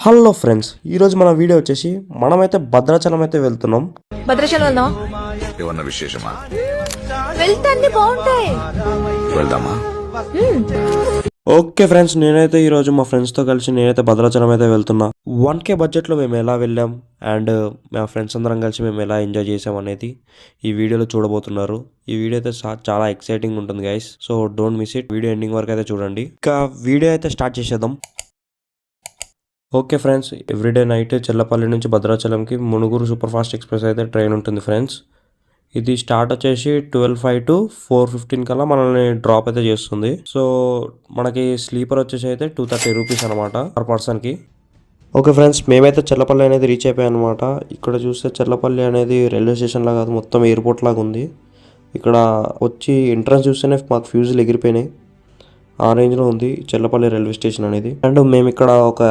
Hello friends, ఈరోజు మన video వచ్చేసి మనమైతే భద్రాచలం అయితే వెళ్తున్నాం. భద్రాచలం వెళ్దాం. ఏమన్నా విశేషమా? వెళ్తాన్ని బాగుంటాయి. వెళ్దామా? ఓకే ఫ్రెండ్స్, నేనైతే ఈరోజు మా ఫ్రెండ్స్తో కలిసి నేనైతే భద్రాచలం అయితే వెళ్తున్నా. 1K బడ్జెట్లో మేము ఎలా వెళ్ళాం అండ్ మా ఫ్రెండ్స్ అందరం కలిసి మేము ఎలా ఎంజాయ్ చేసాం అనేది ఈ వీడియోలో చూడబోతున్నారు. ఈ వీడియో అయితే చాలా ఎక్సైటింగ్ ఉంటుంది guys. So don't miss it. Video ending వరకు అయితే చూడండి. ఇంకా వీడియో అయితే స్టార్ట్ చేసేద్దాం. Okay friends, everyday night Chellapalli నుంచి భద్రాచలంకి మునుగురు సూపర్ ఫాస్ట్ ఎక్స్ప్రెస్ అయితే ట్రైన్ ఉంటుంది ఫ్రెండ్స్. ఇది స్టార్ట్ వచ్చేసి 12:05 to 4:15 కల్లా మనల్ని డ్రాప్ అయితే చేస్తుంది. సో మనకి స్లీపర్ వచ్చేసి అయితే 230 రూపీస్ అనమాట పర్ పర్సన్కి. ఓకే ఫ్రెండ్స్, మేమైతే చెల్లపల్లి అనేది రీచ్ అయిపోయాం అనమాట. ఇక్కడ చూస్తే చెల్లపల్లి అనేది రైల్వే స్టేషన్ లాగా కాదు, మొత్తం ఎయిర్పోర్ట్ లాగా ఉంది. ఇక్కడ వచ్చి ఎంట్రన్స్ చూస్తేనే మాకు ఫ్యూజులు ఎగిరిపోయినాయి. ఆ రేంజ్లో ఉంది చెల్లపల్లి రైల్వే స్టేషన్ అనేది. అండ్ మేము ఇక్కడ ఒక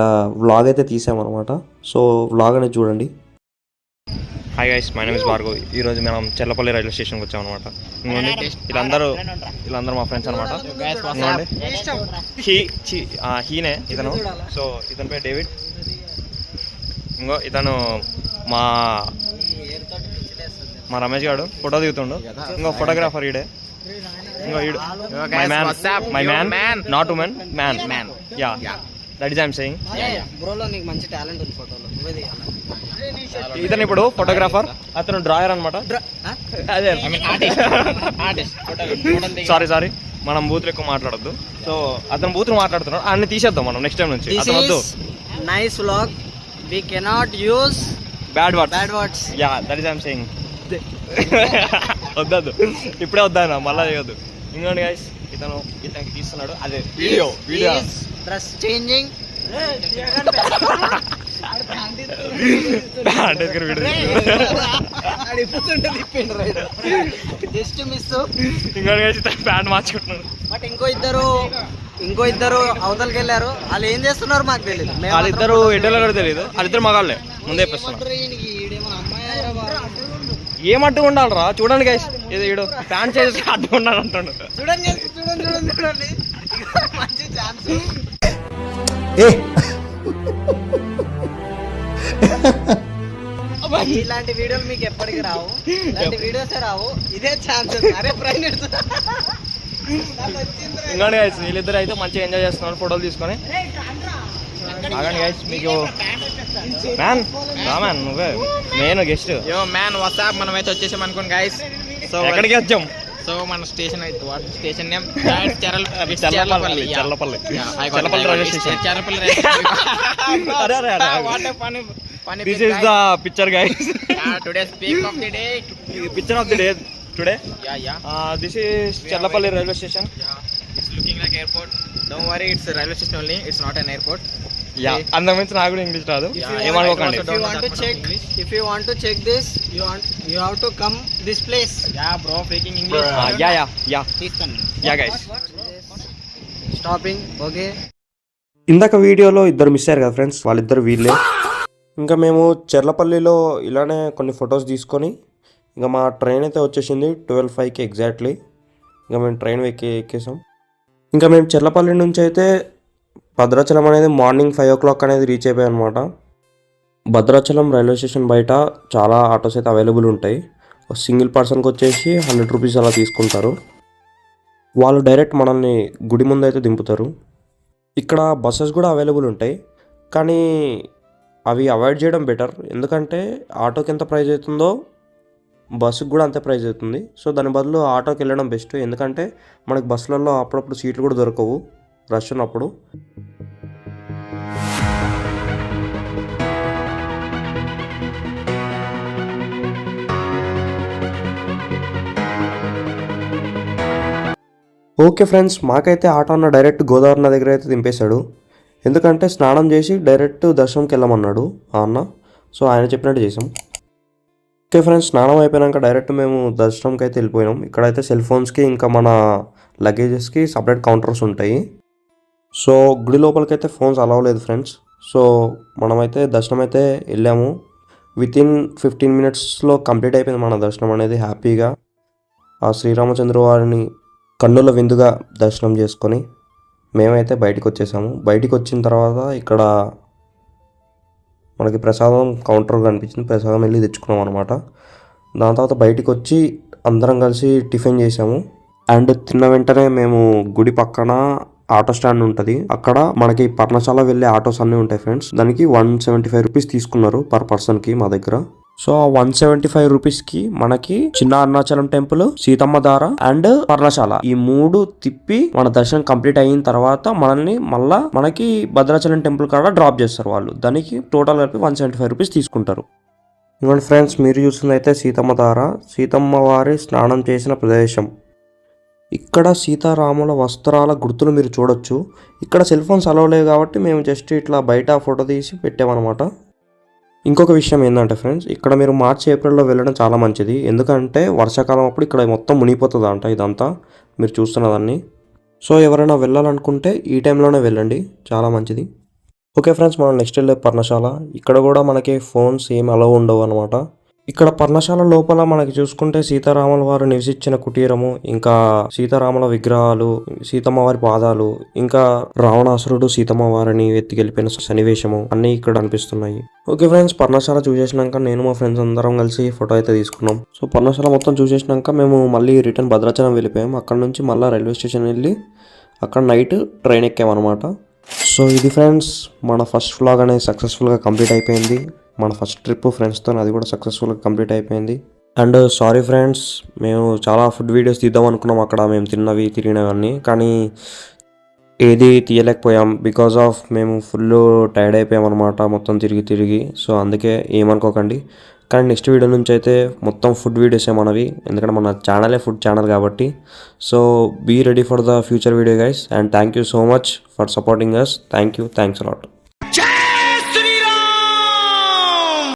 వ్లాగ్ అయితే తీసామన్నమాట. సో వ్లాగ్ అనేది చూడండి. Hi guys, my name is Bhargav. ఈరోజు మనం చెల్లపల్లి రైల్వే స్టేషన్కి వచ్చాం అనమాట. వీళ్ళందరూ మా ఫ్రెండ్స్ అనమాట. హీనే ఇతను. సో ఇతని పేరు డేవిడ్. ఇంకో ఇతను మా రమేష్ గారు ఫోటో దిగుతుండు. ఇంకో ఫోటోగ్రాఫర్ ఈడే. My man, not woman, man. Yeah, that is I'm saying. Bro lo నీకు మంచి టాలెంట్ ఉంది ఫోటోలో. నువ్వే తీయాలి. ఇతను ఇప్పుడు ఫోటోగ్రాఫర్, అతను డ్రాయర్ అనమాట. అదే సారీ మనం బూతులు ఎక్కువ మాట్లాడొద్దు. సో అతను బూతులు మాట్లాడుతున్నాడు, అన్ని తీసేద్దాం మనం నెక్స్ట్ టైం నుంచి. అతను వద్దు. Nice vlog. We cannot use bad words. Yeah, that is I'm saying. వద్దు, ఇప్పుడే వద్దాను, మళ్ళా చేయొద్దు. ఇంకోండి గైస్, ఇతనికి తీస్తున్నాడు. అదే video dress changing. Just miss. ఇంకోటి గైస్, ఇతను ప్యాంట్ మార్చుకుంటున్నాడు. బట్ ఇంకో ఇద్దరు అవతలకి వెళ్ళారు. వాళ్ళు ఏం చేస్తున్నారు మాకు తెలియదు. వాళ్ళిద్దరు ఎడ్డలో కూడా తెలియదు. వాళ్ళిద్దరు మగాళ్ళే, ముందే చెప్పేస్తున్నారు. ఏమట్టుగా ఉండాలరా చూడండి గైస్. ఇది ఈడు ప్యాంట్ చేసి అడ్డు ఉండాలి అంటాడు. చూడండి మంచి ఛాన్స్. ఇలాంటి వీడియోలు మీకు ఎప్పటికి రావు. ఇలాంటి వీడియోస్ రావు. ఇదే ఛాన్స్. అరే ప్రైవేట్ ఇంకోండి గైస్, వీళ్ళిద్దరు అయితే మంచిగా ఎంజాయ్ చేస్తున్నారు ఫోటోలు తీసుకొని. ఆగండి గైస్, మీకు మ్యాన్ నువ్వే మెయిన్ గెస్ట్. మ్యాన్ వాట్సాప్ మనం అయితే వచ్చేసాం అనుకోండి గైస్. సో ఎక్కడికి వచ్చాం? సో మన స్టేషన్ అయితే station name Cherlapally railway station. This is the picture guys. Today speak of the day. Picture of the day today. This is Cherlapally railway station. It's looking like airport. Don't worry, it's a railway station only. It's not an airport. Yeah, అంతకుమించి నాకు కూడా English రాదు. ఏమనుకోకండి. If you want to check this, you have to come this place. Yeah, bro, speaking English. Yeah guys. Stopping. Okay. ఇందాక వీడియోలో ఇద్దరు miss అయ్యారు కదా ఫ్రెండ్స్, వాళ్ళిద్దరు వీళ్ళే. ఇంకా మేము చెర్లపల్లిలో ఇలానే కొన్ని ఫొటోస్ తీసుకొని ఇంకా మా ట్రైన్ అయితే వచ్చేసింది 12:05కి ఎగ్జాక్ట్లీ. ఇంకా మేము ట్రైన్ ఎక్కేసాం. ఇంకా మేము చెర్లపల్లి నుంచి అయితే భద్రాచలం అనేది మార్నింగ్ 5 o'clock అనేది రీచ్ అయిపోయాం అనమాట. భద్రాచలం రైల్వే స్టేషన్ బయట చాలా ఆటోస్ అయితే అవైలబుల్ ఉంటాయి. సింగిల్ పర్సన్కి వచ్చేసి 100 రూపీస్ అలా తీసుకుంటారు. వాళ్ళు డైరెక్ట్ మనల్ని గుడి ముందు అయితే దింపుతారు. ఇక్కడ బస్సెస్ కూడా అవైలబుల్ ఉంటాయి, కానీ అవి అవాయిడ్ చేయడం బెటర్. ఎందుకంటే ఆటోకి ఎంత ప్రైస్ అవుతుందో బస్సుకు కూడా అంతే ప్రైస్ అవుతుంది. సో దాని బదులు ఆటోకి వెళ్ళడం బెస్ట్. ఎందుకంటే మనకి బస్సులలో అప్పుడప్పుడు సీట్లు కూడా దొరకవు రష్ ఉన్నప్పుడు. ఓకే ఫ్రెండ్స్, మాకైతే ఆటో అన్న డైరెక్ట్ గోదావరి నది దగ్గర అయితే దింపేశాడు. ఎందుకంటే స్నానం చేసి డైరెక్ట్ దర్శనంకి వెళ్ళమన్నాడు ఆ అన్న. సో ఆయన చెప్పినట్టు చేసాం. ఓకే ఫ్రెండ్స్, స్నానం అయిపోయాక డైరెక్ట్ మేము దర్శనంకి అయితే వెళ్ళిపోయినాం. ఇక్కడైతే సెల్ ఫోన్స్కి ఇంకా మన లగేజెస్కి సపరేట్ కౌంటర్స్ ఉంటాయి. సో గుడి లోపలికైతే ఫోన్స్ అలవ్ లేదు ఫ్రెండ్స్. సో మనమైతే దర్శనం అయితే వెళ్ళాము. వితిన్ 15 minutesలో కంప్లీట్ అయిపోయింది మన దర్శనం అనేది హ్యాపీగా. ఆ శ్రీరామచంద్ర వారిని కన్నుల విందుగా దర్శనం చేసుకొని మేమైతే బయటకు వచ్చేసాము. బయటకు వచ్చిన తర్వాత ఇక్కడ మనకి ప్రసాదం కౌంటర్ కనిపించింది, ప్రసాదం వెళ్ళి తెచ్చుకున్నాం అనమాట. దాని తర్వాత బయటికి వచ్చి అందరం కలిసి టిఫిన్ చేసాము. అండ్ తిన్న వెంటనే మేము గుడి పక్కన ఆటో స్టాండ్ ఉంటుంది, అక్కడ మనకి పర్ణశాల వెళ్ళే ఆటోస్ అన్నీ ఉంటాయి ఫ్రెండ్స్. దానికి 175 రూపీస్ తీసుకున్నారు పర్ పర్సన్కి మా దగ్గర. సో ఆ 175 రూపీస్కి మనకి చిన్న అరుణాచలం టెంపుల్, సీతమ్మ దార అండ్ పర్ణశాల ఈ 3 తిప్పి మన దర్శనం కంప్లీట్ అయిన తర్వాత మనల్ని మళ్ళా మనకి భద్రాచలం టెంపుల్ కాడ డ్రాప్ చేస్తారు వాళ్ళు. దానికి టోటల్ కలిపి 175 రూపీస్ తీసుకుంటారు. ఇవ్వండి ఫ్రెండ్స్, మీరు చూస్తుంది అయితే సీతమ్మ దార, సీతమ్మ వారి స్నానం చేసిన ప్రదేశం. ఇక్కడ సీతారాముల వస్త్రాల గుర్తులు మీరు చూడొచ్చు. ఇక్కడ సెల్ ఫోన్స్ అలౌ లేవు కాబట్టి మేము జస్ట్ ఇట్లా బయట ఫోటో తీసి పెట్టామన్నమాట. ఇంకొక విషయం ఏంటంటే ఫ్రెండ్స్, ఇక్కడ మీరు మార్చి ఏప్రిల్లో వెళ్ళడం చాలా మంచిది. ఎందుకంటే వర్షాకాలం అప్పుడు ఇక్కడ మొత్తం మునిగిపోతుంది అంట ఇదంతా మీరు చూస్తున్నదాన్ని. సో ఎవరైనా వెళ్ళాలనుకుంటే ఈ టైంలోనే వెళ్ళండి, చాలా మంచిది. ఓకే ఫ్రెండ్స్, మనం నెక్స్ట్ వెళ్ళే పర్ణశాల. ఇక్కడ కూడా మనకి ఫోన్స్ ఏమి అలౌ ఉండవు అనమాట. ఇక్కడ పర్ణశాల లోపల మనకి చూసుకుంటే సీతారాముల వారు నివసించిన కుటీరము, ఇంకా సీతారాముల విగ్రహాలు, సీతమ్మ వారి పాదాలు, ఇంకా రావణాసురుడు సీతమ్మ వారిని ఎత్తికెళ్ళిపోయిన సన్నివేశము అన్నీ ఇక్కడ అనిపిస్తున్నాయి. ఓకే ఫ్రెండ్స్, పర్ణశాల చూసేసినాక నేను మా ఫ్రెండ్స్ అందరం కలిసి ఫోటో అయితే తీసుకున్నాం. సో పర్ణశాల మొత్తం చూసేసినాక మేము మళ్ళీ రిటర్న్ భద్రాచలం వెళ్ళిపోయాం. అక్కడ నుంచి మళ్ళీ రైల్వే స్టేషన్ వెళ్ళి అక్కడ నైట్ ట్రైన్ ఎక్కామన్నమాట. సో ఇది ఫ్రెండ్స్, మన ఫస్ట్ వ్లాగ్ అనేది సక్సెస్ఫుల్గా కంప్లీట్ అయిపోయింది. మన ఫస్ట్ ట్రిప్ ఫ్రెండ్స్తో అది కూడా సక్సెస్ఫుల్గా కంప్లీట్ అయిపోయింది. అండ్ సారీ ఫ్రెండ్స్, మేము చాలా ఫుడ్ వీడియోస్ తీద్దాం అనుకున్నాం అక్కడ మేము తిన్నవి తిరిగినవన్నీ, కానీ ఏది తీయలేకపోయాం. బికాజ్ ఆఫ్ మేము ఫుల్ టైర్డ్ అయిపోయాం అనమాట మొత్తం తిరిగి. సో అందుకే ఏమనుకోకండి. కానీ నెక్స్ట్ వీడియో నుంచి అయితే మొత్తం ఫుడ్ వీడియోసే మనవి, ఎందుకంటే మన ఛానలే ఫుడ్ ఛానల్ కాబట్టి. So be ready for the future video guys, and thank you so much for supporting us. Thanks allot.